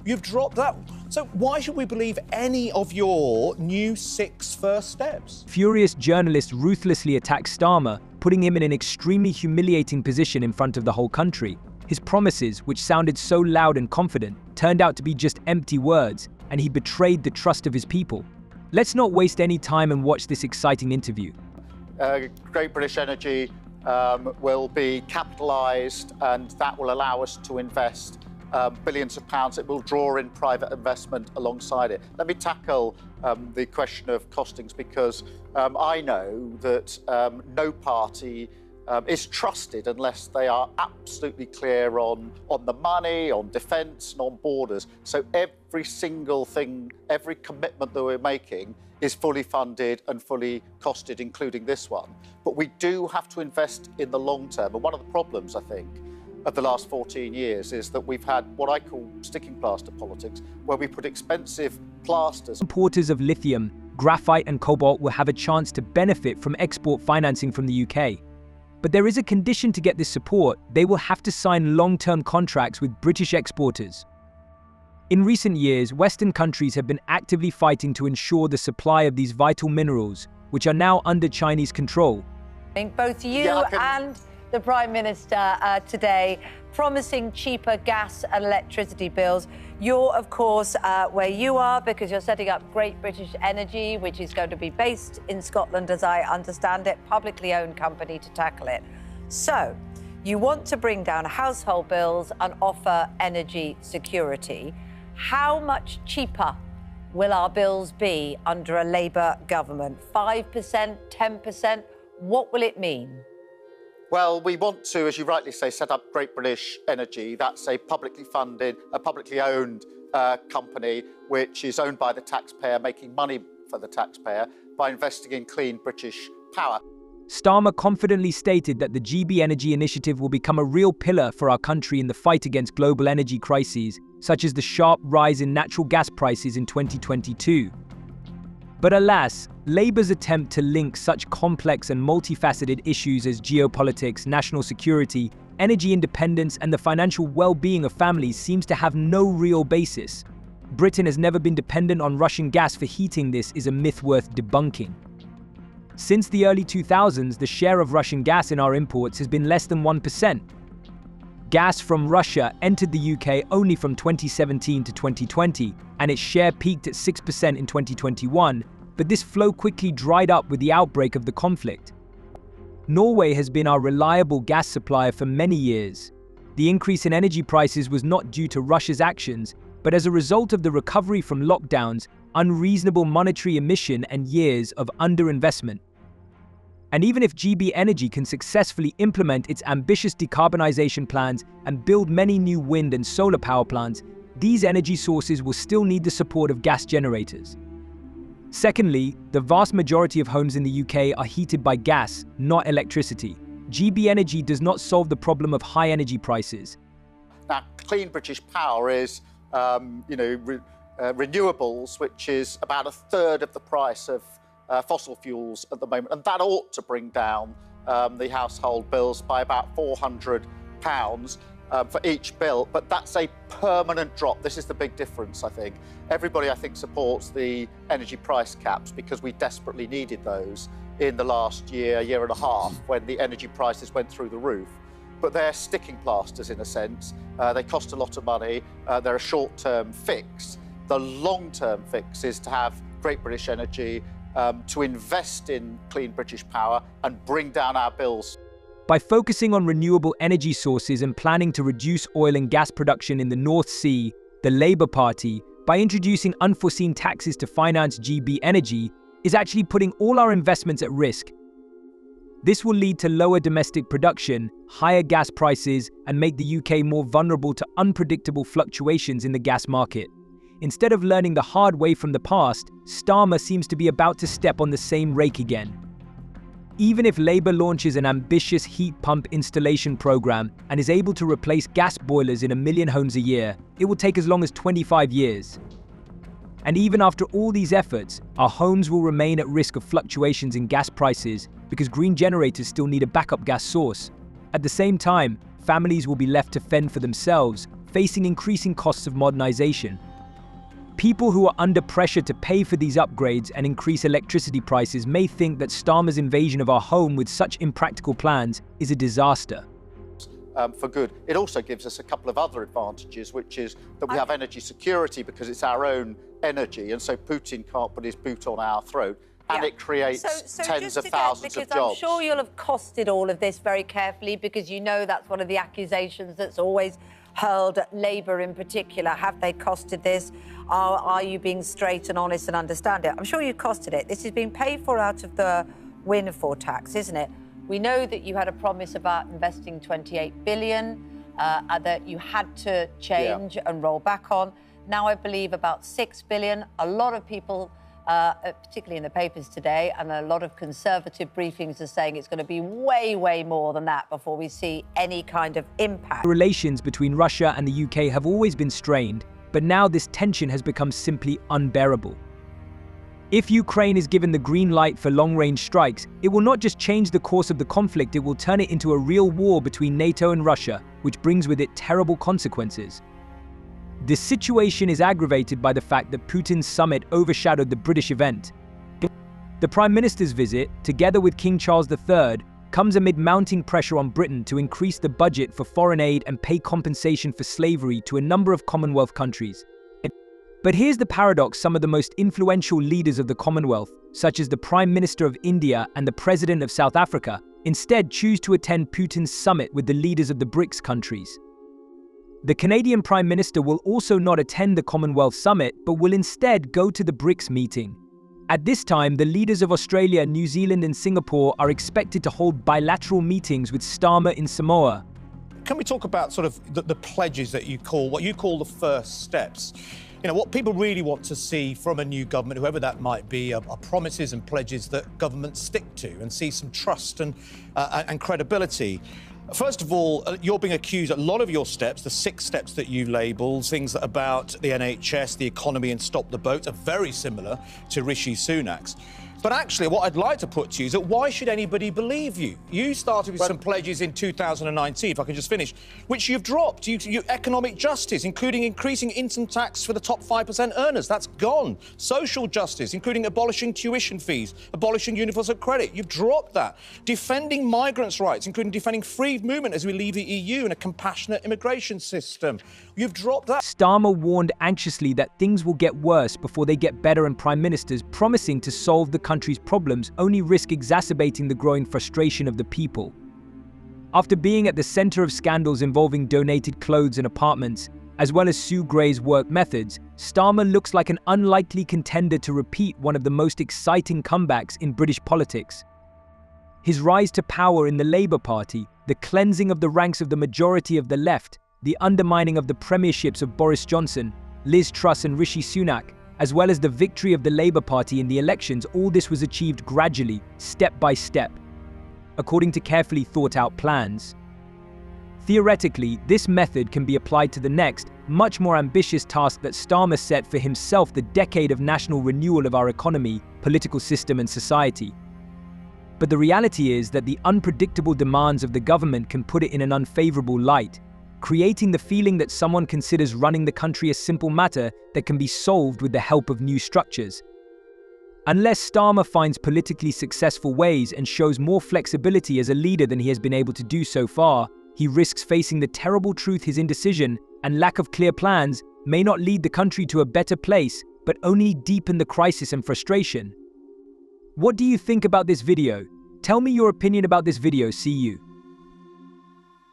You've dropped that. So why should we believe any of your new 6 first steps? Furious journalists ruthlessly attacked Starmer, putting him in an extremely humiliating position in front of the whole country. His promises, which sounded so loud and confident, turned out to be just empty words, and he betrayed the trust of his people. Let's not waste any time and watch this exciting interview. Great British Energy will be capitalised, and that will allow us to invest billions of pounds. It will draw in private investment alongside it. Let me tackle the question of costings, because I know that no party is trusted unless they are absolutely clear on the money, on defence and on borders. So every single thing, every commitment that we're making is fully funded and fully costed, including this one. But we do have to invest in the long term. And one of the problems, I think, of the last 14 years is that we've had what I call sticking plaster politics, where we put expensive plasters. Importers of lithium, graphite and cobalt will have a chance to benefit from export financing from the UK. But there is a condition to get this support. They will have to sign long-term contracts with British exporters. In recent years, Western countries have been actively fighting to ensure the supply of these vital minerals, which are now under Chinese control. Both you and the Prime Minister today promising cheaper gas and electricity bills. You're, of course, where you are because you're setting up Great British Energy, which is going to be based in Scotland, as I understand it, publicly owned company to tackle it. So you want to bring down household bills and offer energy security. How much cheaper will our bills be under a Labour government? 5%, 10%? What will it mean? Well, we want to, as you rightly say, set up Great British Energy. That's a publicly funded, a publicly owned company, which is owned by the taxpayer, making money for the taxpayer by investing in clean British power. Starmer confidently stated that the GB Energy initiative will become a real pillar for our country in the fight against global energy crises, such as the sharp rise in natural gas prices in 2022. But alas, Labour's attempt to link such complex and multifaceted issues as geopolitics, national security, energy independence, and the financial well-being of families seems to have no real basis. Britain has never been dependent on Russian gas for heating. This is a myth worth debunking. Since the early 2000s, the share of Russian gas in our imports has been less than 1%. Gas from Russia entered the UK only from 2017 to 2020, and its share peaked at 6% in 2021, but this flow quickly dried up with the outbreak of the conflict. Norway has been our reliable gas supplier for many years. The increase in energy prices was not due to Russia's actions, but as a result of the recovery from lockdowns, unreasonable monetary emission, and years of underinvestment. And even if GB Energy can successfully implement its ambitious decarbonization plans and build many new wind and solar power plants, these energy sources will still need the support of gas generators. Secondly, the vast majority of homes in the UK are heated by gas, not electricity. GB Energy does not solve the problem of high energy prices. Now, clean British power is, renewables, which is about a third of the price of fossil fuels at the moment, and that ought to bring down the household bills by about £400 for each bill, but that's a permanent drop. This is the big difference, I think. Everybody, I think, supports the energy price caps because we desperately needed those in the last year and a half when the energy prices went through the roof. But they're sticking plasters in a sense. They cost a lot of money. They're a short-term fix. The long-term fix is to have Great British Energy to invest in clean British power and bring down our bills. By focusing on renewable energy sources and planning to reduce oil and gas production in the North Sea, the Labour Party, by introducing unforeseen taxes to finance GB Energy, is actually putting all our investments at risk. This will lead to lower domestic production, higher gas prices, and make the UK more vulnerable to unpredictable fluctuations in the gas market. Instead of learning the hard way from the past, Starmer seems to be about to step on the same rake again. Even if Labour launches an ambitious heat pump installation program and is able to replace gas boilers in 1 million homes a year, it will take as long as 25 years. And even after all these efforts, our homes will remain at risk of fluctuations in gas prices because green generators still need a backup gas source. At the same time, families will be left to fend for themselves, facing increasing costs of modernization. People who are under pressure to pay for these upgrades and increase electricity prices may think that Starmer's invasion of our home with such impractical plans is a disaster. For good. It also gives us a couple of other advantages, which is that we have energy security because it's our own energy, and so Putin can't put his boot on our throat, and it creates tens of thousands of jobs. I'm sure you'll have costed all of this very carefully, because you know that's one of the accusations that's always hurled at Labour in particular. Have they costed this? Are you being straight and honest and understand it? I'm sure you costed it. This is being paid for out of the windfall tax, isn't it? We know that you had a promise about investing 28 billion that you had to change and roll back on. Now I believe about 6 billion. A lot of people, particularly in the papers today, and a lot of Conservative briefings are saying it's going to be way, way more than that before we see any kind of impact. Relations between Russia and the UK have always been strained, but now this tension has become simply unbearable. If Ukraine is given the green light for long-range strikes, it will not just change the course of the conflict, it will turn it into a real war between NATO and Russia, which brings with it terrible consequences. This situation is aggravated by the fact that Putin's summit overshadowed the British event. The Prime Minister's visit, together with King Charles III, comes amid mounting pressure on Britain to increase the budget for foreign aid and pay compensation for slavery to a number of Commonwealth countries. But here's the paradox: some of the most influential leaders of the Commonwealth, such as the Prime Minister of India and the President of South Africa, instead choose to attend Putin's summit with the leaders of the BRICS countries. The Canadian Prime Minister will also not attend the Commonwealth Summit, but will instead go to the BRICS meeting. At this time, the leaders of Australia, New Zealand and Singapore are expected to hold bilateral meetings with Starmer in Samoa. Can we talk about sort of the pledges that you call, what you call the first steps? You know, what people really want to see from a new government, whoever that might be, are promises and pledges that governments stick to and see some trust and credibility. First of all, you're being accused, a lot of your steps, the 6 steps that you label, things about the NHS, the economy and stop the boats, are very similar to Rishi Sunak's. But actually, what I'd like to put to you is that why should anybody believe you? You started with some pledges in 2019, if I can just finish, which you've dropped. Economic justice, including increasing income tax for the top 5% earners, that's gone. Social justice, including abolishing tuition fees, abolishing universal credit, you've dropped that. Defending migrants' rights, including defending free movement as we leave the EU and a compassionate immigration system, you've dropped that. Starmer warned anxiously that things will get worse before they get better, and prime ministers promising to solve the country's problems only risk exacerbating the growing frustration of the people. After being at the center of scandals involving donated clothes and apartments, as well as Sue Gray's work methods, Starmer looks like an unlikely contender to repeat one of the most exciting comebacks in British politics. His rise to power in the Labour Party, the cleansing of the ranks of the majority of the left, the undermining of the premierships of Boris Johnson, Liz Truss and Rishi Sunak, as well as the victory of the Labour Party in the elections, all this was achieved gradually, step by step, according to carefully thought-out plans. Theoretically, this method can be applied to the next, much more ambitious task that Starmer set for himself: the decade of national renewal of our economy, political system and society. But the reality is that the unpredictable demands of the government can put it in an unfavourable light, creating the feeling that someone considers running the country a simple matter that can be solved with the help of new structures. Unless Starmer finds politically successful ways and shows more flexibility as a leader than he has been able to do so far, he risks facing the terrible truth: his indecision and lack of clear plans may not lead the country to a better place, but only deepen the crisis and frustration. What do you think about this video? Tell me your opinion about this video. See you.